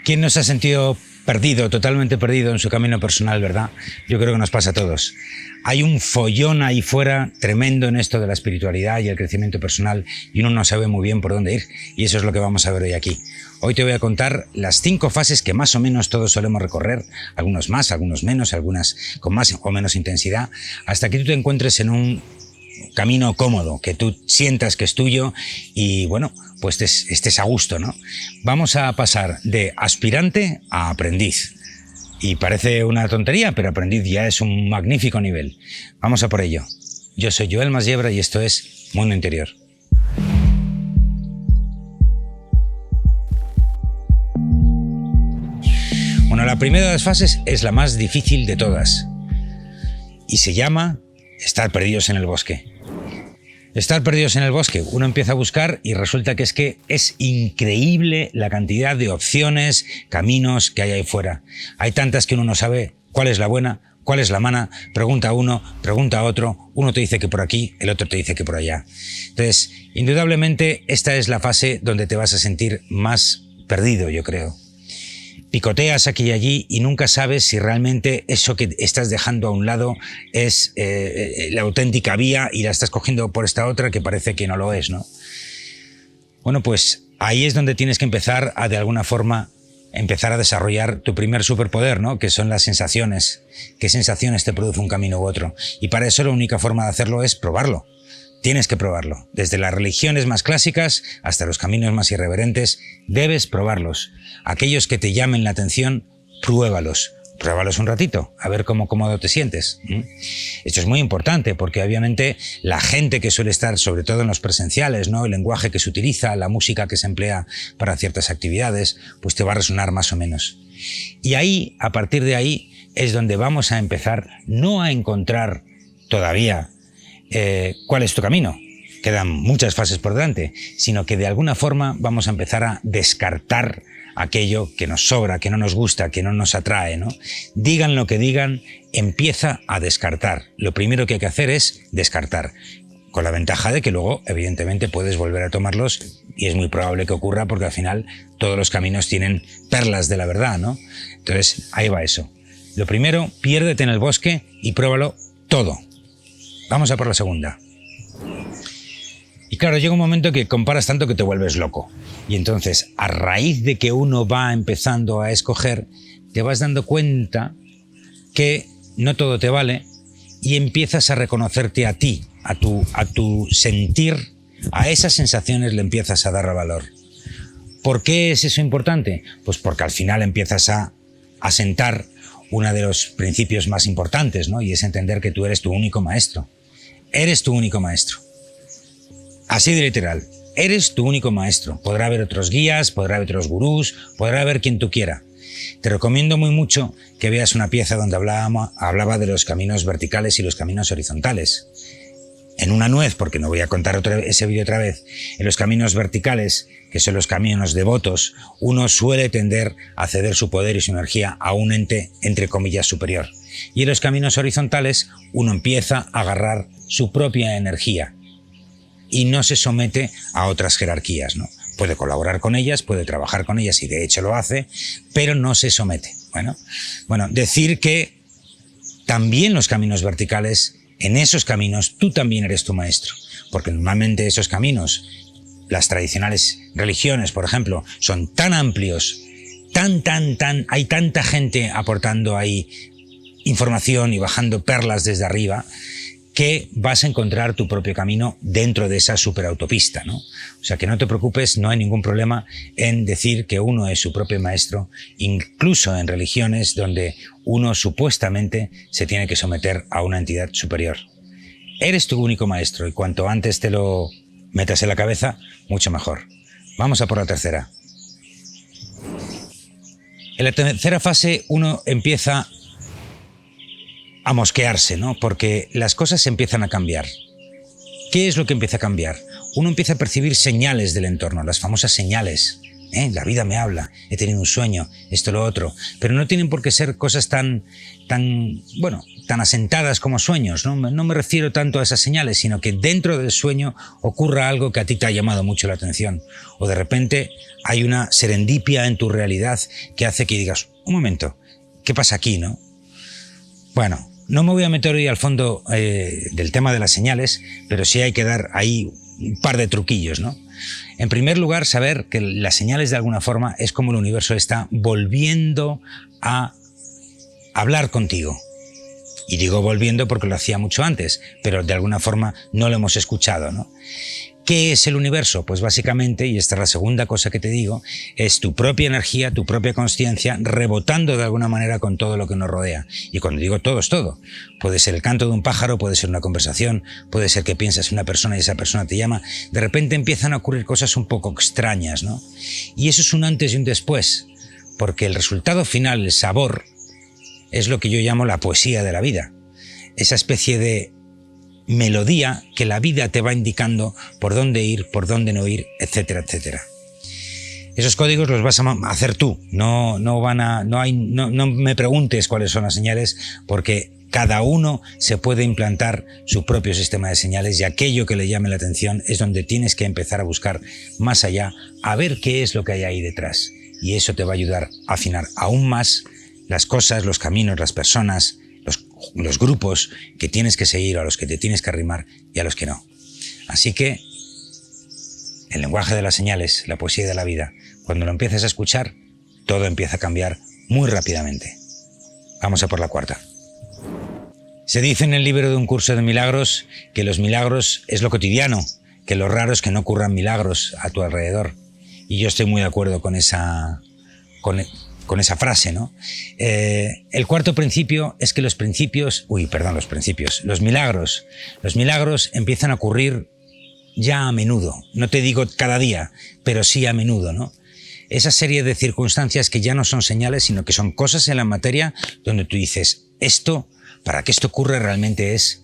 ¿Quién no se ha sentido perdido, totalmente perdido en su camino personal, verdad? Yo creo que nos pasa a todos. Hay un follón ahí fuera tremendo en esto de la espiritualidad y el crecimiento personal y uno no sabe muy bien por dónde ir, y eso es lo que vamos a ver hoy aquí. Hoy te voy a contar las 5 fases que más o menos todos solemos recorrer, algunos más, algunos menos, algunas con más o menos intensidad, hasta que tú te encuentres en un camino cómodo, que tú sientas que es tuyo y bueno, pues estés a gusto, ¿no? Vamos a pasar de aspirante a aprendiz. Y parece una tontería, pero aprendiz ya es un magnífico nivel. Vamos a por ello. Yo soy Joel Masiebra y esto es Mundo Interior. Bueno, la primera de las fases es la más difícil de todas y se llama estar perdidos en el bosque. Estar perdidos en el bosque, uno empieza a buscar y resulta que es increíble la cantidad de opciones, caminos que hay ahí fuera. Hay tantas que uno no sabe cuál es la buena, cuál es la mala, pregunta a uno, pregunta a otro, uno te dice que por aquí, el otro te dice que por allá. Entonces, indudablemente esta es la fase donde te vas a sentir más perdido, yo creo. Picoteas aquí y allí y nunca sabes si realmente eso que estás dejando a un lado es la auténtica vía y la estás cogiendo por esta otra que parece que no lo es, ¿no? Bueno, pues ahí es donde tienes que empezar a, de alguna forma, empezar a desarrollar tu primer superpoder, ¿no? Que son las sensaciones. ¿Qué sensaciones te produce un camino u otro? Y para eso la única forma de hacerlo es probarlo. Tienes que probarlo. Desde las religiones más clásicas hasta los caminos más irreverentes, debes probarlos. Aquellos que te llamen la atención, pruébalos. Pruébalos un ratito, a ver cómo cómodo te sientes. Esto es muy importante porque obviamente la gente que suele estar, sobre todo en los presenciales, ¿no? El lenguaje que se utiliza, la música que se emplea para ciertas actividades, pues te va a resonar más o menos. Y ahí, a partir de ahí, es donde vamos a empezar no a encontrar todavía cuál es tu camino, quedan muchas fases por delante, sino que de alguna forma vamos a empezar a descartar aquello que nos sobra, que no nos gusta, que no nos atrae, ¿no? Digan lo que digan, empieza a descartar. Lo primero que hay que hacer es descartar, con la ventaja de que luego, evidentemente, puedes volver a tomarlos y es muy probable que ocurra porque al final todos los caminos tienen perlas de la verdad, ¿no? Entonces, ahí va eso. Lo primero, piérdete en el bosque y pruébalo todo. Vamos a por la segunda. Y claro, llega un momento que comparas tanto que te vuelves loco. Y entonces, a raíz de que uno va empezando a escoger, te vas dando cuenta que no todo te vale y empiezas a reconocerte a ti, a tu sentir, a esas sensaciones le empiezas a dar valor. ¿Por qué es eso importante? Pues porque al final empiezas a asentar uno de los principios más importantes, ¿no? Y es entender que tú eres tu único maestro. Eres tu único maestro. Así de literal. Eres tu único maestro. Podrá haber otros guías, podrá haber otros gurús, podrá haber quien tú quiera. Te recomiendo muy mucho que veas una pieza donde hablaba de los caminos verticales y los caminos horizontales. En una nuez, porque no voy a contar ese vídeo otra vez, en los caminos verticales, que son los caminos devotos, uno suele tender a ceder su poder y su energía a un ente, entre comillas, superior. Y en los caminos horizontales, uno empieza a agarrar su propia energía y no se somete a otras jerarquías, ¿no? Puede colaborar con ellas, puede trabajar con ellas y de hecho lo hace, pero no se somete. Bueno, decir que también los caminos verticales, en esos caminos tú también eres tu maestro, porque normalmente esos caminos, las tradicionales religiones, por ejemplo, son tan amplios, hay tanta gente aportando ahí información y bajando perlas desde arriba, que vas a encontrar tu propio camino dentro de esa superautopista, ¿no? O sea, que no te preocupes, no hay ningún problema en decir que uno es su propio maestro, incluso en religiones donde uno supuestamente se tiene que someter a una entidad superior. Eres tu único maestro y cuanto antes te lo metas en la cabeza, mucho mejor. Vamos a por la tercera. En la tercera fase uno empieza a mosquearse, ¿no? Porque las cosas empiezan a cambiar. ¿Qué es lo que empieza a cambiar? Uno empieza a percibir señales del entorno, las famosas señales. La vida me habla, he tenido un sueño, esto, lo otro. Pero no tienen por qué ser cosas tan asentadas como sueños, ¿no? No me refiero tanto a esas señales, sino que dentro del sueño ocurra algo que a ti te ha llamado mucho la atención. O de repente hay una serendipia en tu realidad que hace que digas, un momento, ¿qué pasa aquí, no? Bueno, no me voy a meter hoy al fondo del tema de las señales, pero sí hay que dar ahí un par de truquillos, ¿no? En primer lugar, saber que las señales de alguna forma es como el universo está volviendo a hablar contigo. Y digo volviendo porque lo hacía mucho antes, pero de alguna forma no lo hemos escuchado, ¿no? ¿Qué es el universo? Pues básicamente, y esta es la segunda cosa que te digo, es tu propia energía, tu propia consciencia, rebotando de alguna manera con todo lo que nos rodea. Y cuando digo todo, es todo. Puede ser el canto de un pájaro, puede ser una conversación, puede ser que piensas en una persona y esa persona te llama. De repente empiezan a ocurrir cosas un poco extrañas, ¿no? Y eso es un antes y un después, porque el resultado final, el sabor, es lo que yo llamo la poesía de la vida. Esa especie de melodía que la vida te va indicando por dónde ir, por dónde no ir, etcétera, etcétera. Esos códigos los vas a hacer tú, no me preguntes cuáles son las señales, porque cada uno se puede implantar su propio sistema de señales y aquello que le llame la atención es donde tienes que empezar a buscar más allá, a ver qué es lo que hay ahí detrás. Y eso te va a ayudar a afinar aún más las cosas, los caminos, las personas, los grupos que tienes que seguir, a los que te tienes que arrimar y a los que no. Así que el lenguaje de las señales, la poesía de la vida, cuando lo empieces a escuchar, todo empieza a cambiar muy rápidamente. Vamos a por la cuarta. Se dice en el libro de un curso de milagros que los milagros es lo cotidiano, que lo raro es que no ocurran milagros a tu alrededor. Y yo estoy muy de acuerdo con esa frase, ¿no? El cuarto principio es que los milagros empiezan a ocurrir ya a menudo. No te digo cada día, pero sí a menudo, ¿no? Esa serie de circunstancias que ya no son señales, sino que son cosas en la materia donde tú dices, para que esto ocurra realmente es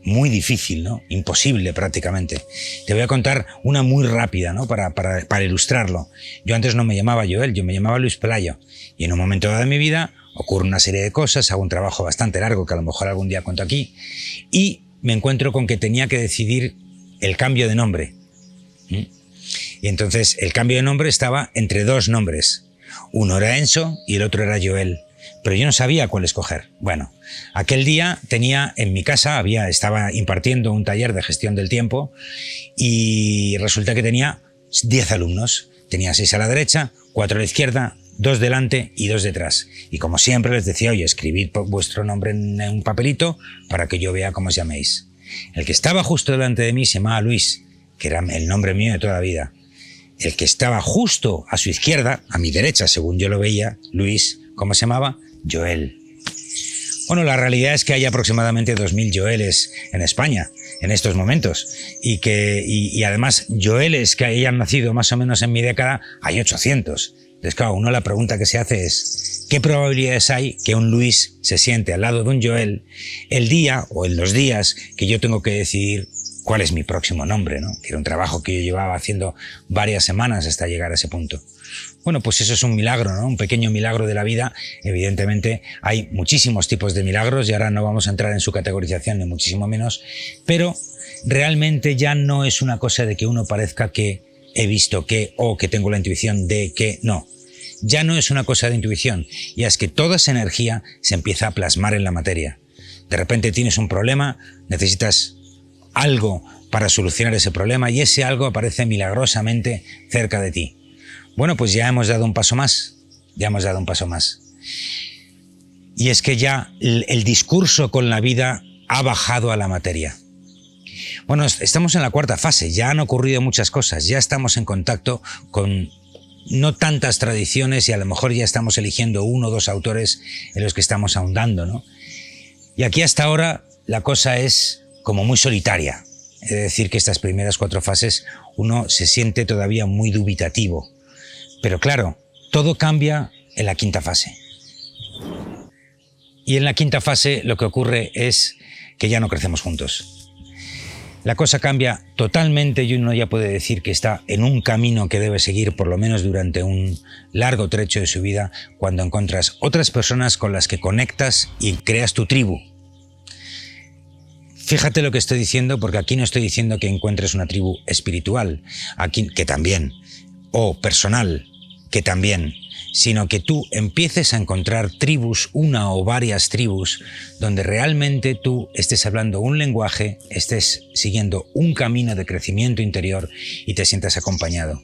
muy difícil, ¿no? Imposible prácticamente. Te voy a contar una muy rápida, ¿no? Para ilustrarlo. Yo antes no me llamaba Joel, yo me llamaba Luis Pelayo. Y en un momento dado de mi vida ocurre una serie de cosas, hago un trabajo bastante largo que a lo mejor algún día cuento aquí, y me encuentro con que tenía que decidir el cambio de nombre. Y entonces el cambio de nombre estaba entre dos nombres. Uno era Enzo y el otro era Joel. Pero yo no sabía cuál escoger. Bueno, aquel día tenía en mi casa, estaba impartiendo un taller de gestión del tiempo y resulta que tenía 10 alumnos. Tenía 6 a la derecha, 4 a la izquierda, 2 delante y 2 detrás. Y como siempre les decía, oye, escribid vuestro nombre en un papelito para que yo vea cómo os llaméis. El que estaba justo delante de mí se llamaba Luis, que era el nombre mío de toda la vida. El que estaba justo a su izquierda, a mi derecha, según yo lo veía, Luis, ¿cómo se llamaba? Joel. Bueno, la realidad es que hay aproximadamente 2000 Joeles en España en estos momentos y además Joeles que hayan nacido más o menos en mi década hay 800. Entonces, claro, la pregunta que se hace es ¿qué probabilidades hay que un Luis se siente al lado de un Joel el día o en los días que yo tengo que decidir cuál es mi próximo nombre, ¿no? Que era un trabajo que yo llevaba haciendo varias semanas hasta llegar a ese punto. Bueno, pues eso es un milagro, ¿no? Un pequeño milagro de la vida. Evidentemente hay muchísimos tipos de milagros y ahora no vamos a entrar en su categorización ni muchísimo menos, pero realmente ya no es una cosa de que uno parezca que he visto que o que tengo la intuición de que no. Ya no es una cosa de intuición, ya es que toda esa energía se empieza a plasmar en la materia. De repente tienes un problema, necesitas algo para solucionar ese problema y ese algo aparece milagrosamente cerca de ti. Bueno, pues ya hemos dado un paso más, Y es que ya el discurso con la vida ha bajado a la materia. Bueno, estamos en la cuarta fase, ya han ocurrido muchas cosas, ya estamos en contacto con no tantas tradiciones y a lo mejor ya estamos eligiendo 1 o 2 autores en los que estamos ahondando, ¿no? Y aquí hasta ahora la cosa es como muy solitaria. Es decir, que estas primeras 4 fases uno se siente todavía muy dubitativo. Pero claro, todo cambia en la quinta fase. Y en la quinta fase lo que ocurre es que ya no crecemos juntos. la cosa cambia totalmente y uno ya puede decir que está en un camino que debe seguir por lo menos durante un largo trecho de su vida cuando encuentras otras personas con las que conectas y creas tu tribu. Fíjate lo que estoy diciendo, porque aquí no estoy diciendo que encuentres una tribu espiritual, aquí, que también, o personal, que también, sino que tú empieces a encontrar tribus, una o varias tribus, donde realmente tú estés hablando un lenguaje, estés siguiendo un camino de crecimiento interior y te sientas acompañado.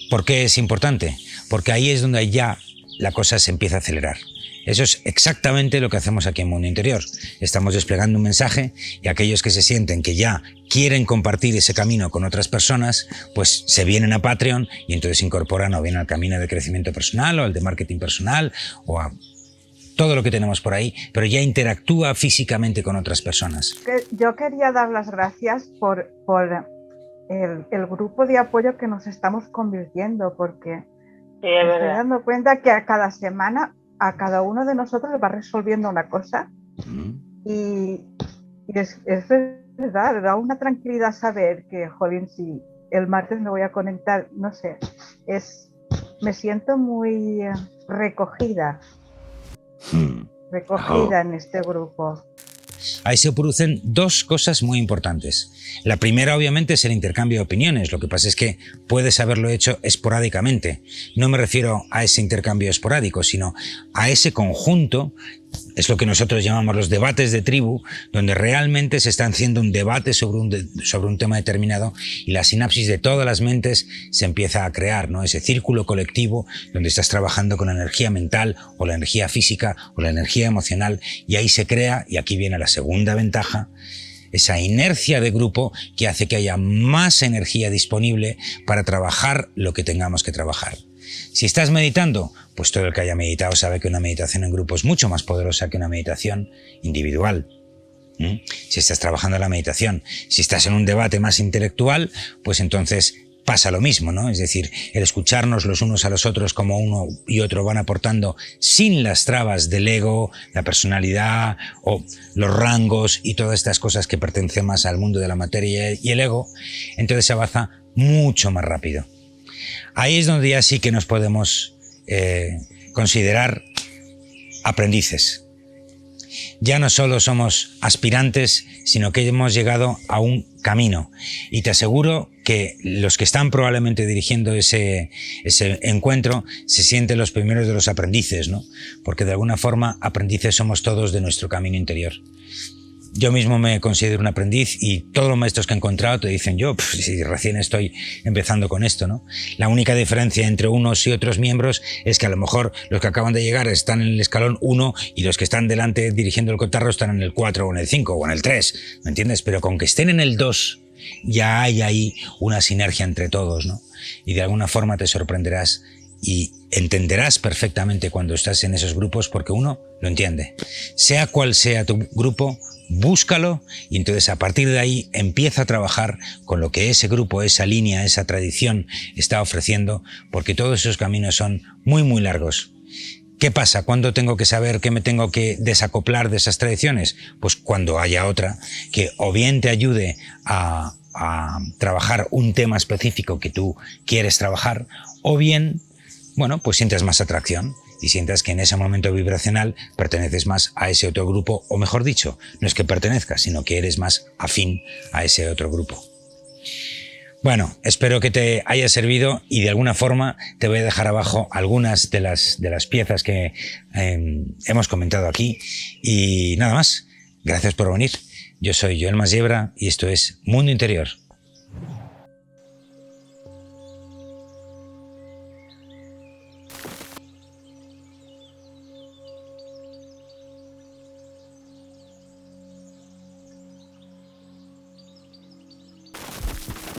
¿Por qué es importante? Porque ahí es donde ya la cosa se empieza a acelerar. Eso es exactamente lo que hacemos aquí en Mundo Interior. Estamos desplegando un mensaje y aquellos que se sienten que ya quieren compartir ese camino con otras personas, pues se vienen a Patreon y entonces se incorporan o bien al camino de crecimiento personal o al de marketing personal o a todo lo que tenemos por ahí, pero ya interactúa físicamente con otras personas. Yo quería dar las gracias por el grupo de apoyo que nos estamos convirtiendo, porque me estoy dando cuenta que a cada semana a cada uno de nosotros va resolviendo una cosa y es verdad, da una tranquilidad saber que, jolín, si el martes me voy a conectar, no sé, me siento muy recogida en este grupo. Ahí se producen dos cosas muy importantes. La primera, obviamente, es el intercambio de opiniones. Lo que pasa es que puedes haberlo hecho esporádicamente. No me refiero a ese intercambio esporádico, sino a ese conjunto. Es lo que nosotros llamamos los debates de tribu, donde realmente se está haciendo un debate sobre un tema determinado y la sinapsis de todas las mentes se empieza a crear, ¿no? Ese círculo colectivo donde estás trabajando con la energía mental o la energía física o la energía emocional y ahí se crea, y aquí viene la segunda ventaja, esa inercia de grupo que hace que haya más energía disponible para trabajar lo que tengamos que trabajar. Si estás meditando, pues todo el que haya meditado sabe que una meditación en grupo es mucho más poderosa que una meditación individual. Si estás trabajando la meditación, si estás en un debate más intelectual, pues entonces pasa lo mismo, ¿no? Es decir, el escucharnos los unos a los otros como uno y otro van aportando sin las trabas del ego, la personalidad o los rangos y todas estas cosas que pertenecen más al mundo de la materia y el ego, entonces se avanza mucho más rápido. Ahí es donde ya sí que nos podemos considerar aprendices. Ya no solo somos aspirantes, sino que hemos llegado a un camino. Y te aseguro que los que están probablemente dirigiendo ese encuentro se sienten los primeros de los aprendices, ¿no? Porque de alguna forma aprendices somos todos de nuestro camino interior. Yo mismo me considero un aprendiz y todos los maestros que he encontrado te dicen yo, si recién estoy empezando con esto, ¿no? La única diferencia entre unos y otros miembros es que a lo mejor los que acaban de llegar están en el escalón 1 y los que están delante dirigiendo el cotarro están en el 4 o en el 5 o en el 3, ¿me entiendes? Pero con que estén en el 2 ya hay ahí una sinergia entre todos, ¿no? Y de alguna forma te sorprenderás y entenderás perfectamente cuando estás en esos grupos porque uno lo entiende. Sea cual sea tu grupo, búscalo y entonces a partir de ahí empieza a trabajar con lo que ese grupo, esa línea, esa tradición está ofreciendo, porque todos esos caminos son muy, muy largos. ¿Qué pasa? ¿Cuándo tengo que saber que me tengo que desacoplar de esas tradiciones? Pues cuando haya otra que o bien te ayude a trabajar un tema específico que tú quieres trabajar, o bien, bueno, pues sientes más atracción y sientas que en ese momento vibracional perteneces más a ese otro grupo, o mejor dicho, no es que pertenezcas, sino que eres más afín a ese otro grupo. Bueno, espero que te haya servido y de alguna forma te voy a dejar abajo algunas de las piezas que hemos comentado aquí y nada más. Gracias por venir. Yo soy Joel Masiebra y esto es Mundo Interior.